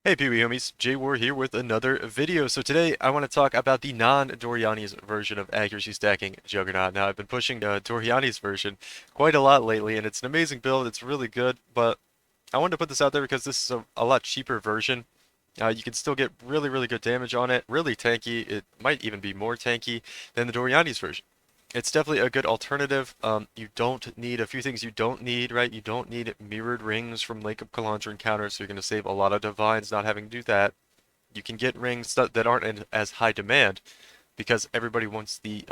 Hey PoE homies, War here with another video. So today I want to talk about the non-Doryani's version of accuracy stacking Juggernaut. Now I've been pushing Doryani's version quite a lot lately and it's an amazing build, it's really good, but I wanted to put this out there because this is a lot cheaper version. You can still get really good damage on it, really tanky, it might even be more tanky than the Doryani's version. It's definitely a good alternative. You don't need a few things you don't need, right? You don't need mirrored rings from Lake of Kalandra encounters, so you're going to save a lot of divines not having to do that. You can get rings that aren't in as high demand because everybody wants the,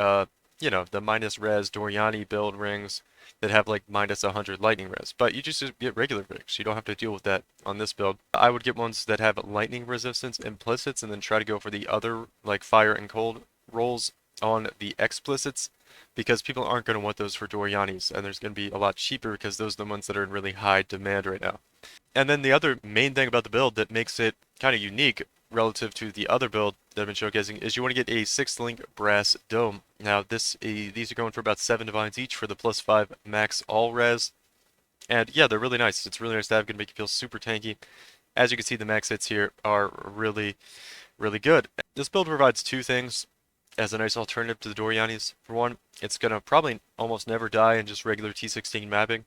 the minus res Doryani build rings that have like minus 100 lightning res. But you just get regular rings. You don't have to deal with that on this build. I would get ones that have lightning resistance implicits and then try to go for the other like fire and cold rolls on the explicits because people aren't going to want those for Doryani's, and there's going to be a lot cheaper because those are the ones that are in really high demand right now. And then the other main thing about the build that makes it kind of unique relative to the other build that I've been showcasing is you want to get a 6-link brass dome. Now these are going for about 7 divines each for the +5 max all res. And yeah, they're really nice. It's really nice to have, going to make you feel super tanky. As you can see, the max hits here are really good. This build provides two things as a nice alternative to the Doryani's. For one, it's going to probably almost never die in just regular T16 mapping.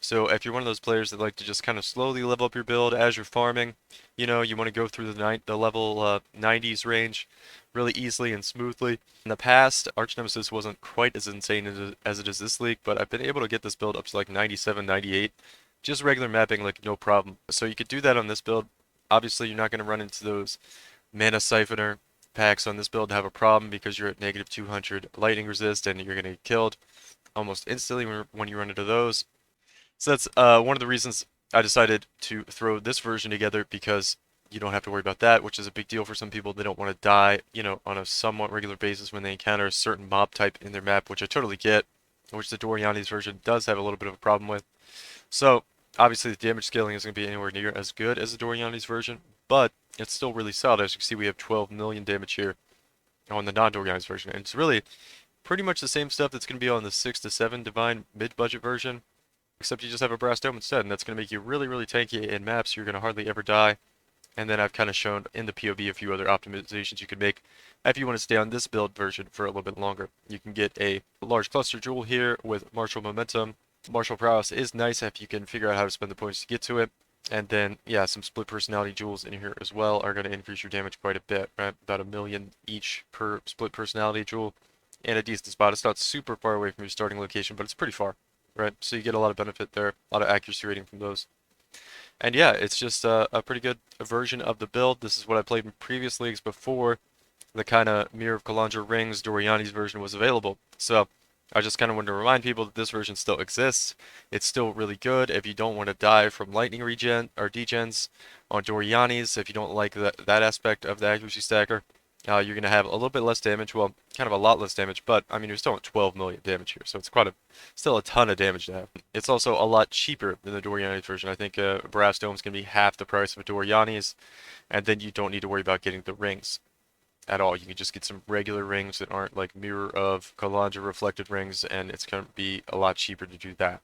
So if you're one of those players that like to just kind of slowly level up your build as you're farming, you want to go through the level 90s range really easily and smoothly. In the past, Arch Nemesis wasn't quite as insane as it is this league, but I've been able to get this build up to like 97, 98, just regular mapping like no problem. So you could do that on this build. Obviously, you're not going to run into those Mana Siphoner packs on this build have a problem because you're at negative 200 lightning resist and you're going to get killed almost instantly when you run into those. So that's one of the reasons I decided to throw this version together, because you don't have to worry about that, which is a big deal for some people. They don't want to die, on a somewhat regular basis when they encounter a certain mob type in their map, which I totally get, which the Doryani's version does have a little bit of a problem with. So obviously the damage scaling isn't going to be anywhere near as good as the Doryani's version, but it's still really solid. As you can see, we have 12 million damage here on the non-Doryani's version, and it's really pretty much the same stuff that's going to be on the 6 to 7 divine mid-budget version, except you just have a brass dome instead, and that's going to make you really tanky in maps. You're going to hardly ever die. And then I've kind of shown in the PoB a few other optimizations you could make if you want to stay on this build version for a little bit longer. You can get a large cluster jewel here with martial momentum. Martial prowess is nice if you can figure out how to spend the points to get to it. And then, yeah, some split personality jewels in here as well are going to increase your damage quite a bit, right? About 1 million each per split personality jewel. And a decent spot. It's not super far away from your starting location, but it's pretty far, right? So you get a lot of benefit there, a lot of accuracy rating from those. And yeah, it's just a pretty good version of the build. This is what I played in previous leagues before the kind of Mirror of Kalandra rings Doryani's version was available. So I just kind of wanted to remind people that this version still exists. It's still really good if you don't want to die from lightning regen or degens on Doryani's. If you don't like that aspect of the accuracy stacker, you're going to have a little bit less damage. Well, kind of a lot less damage, but I mean, you're still at 12 million damage here, so it's still a ton of damage to have. It's also a lot cheaper than the Doryani's version. I think Brass Dome's going to be half the price of a Doryani's, and then you don't need to worry about getting the rings at all. You can just get some regular rings that aren't like Mirror of Kalandra reflected rings, and it's going to be a lot cheaper to do that.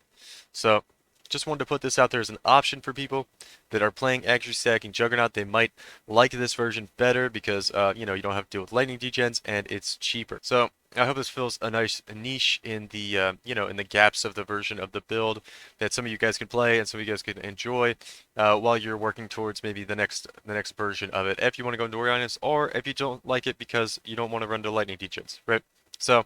So just wanted to put this out there as an option for people that are playing accuracy stacking Juggernaut. They might like this version better because you don't have to deal with lightning degens and it's cheaper. So I hope this fills a nice niche in the in the gaps of the version of the build that some of you guys can play and some of you guys can enjoy while you're working towards maybe the next version of it. If you want to go into Doryani's, or if you don't like it because you don't want to run to lightning degens, right? So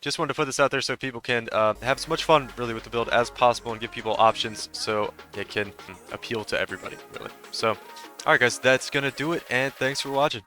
just wanted to put this out there so people can have as much fun really with the build as possible and give people options so it can appeal to everybody really. So alright guys, that's gonna do it, and thanks for watching.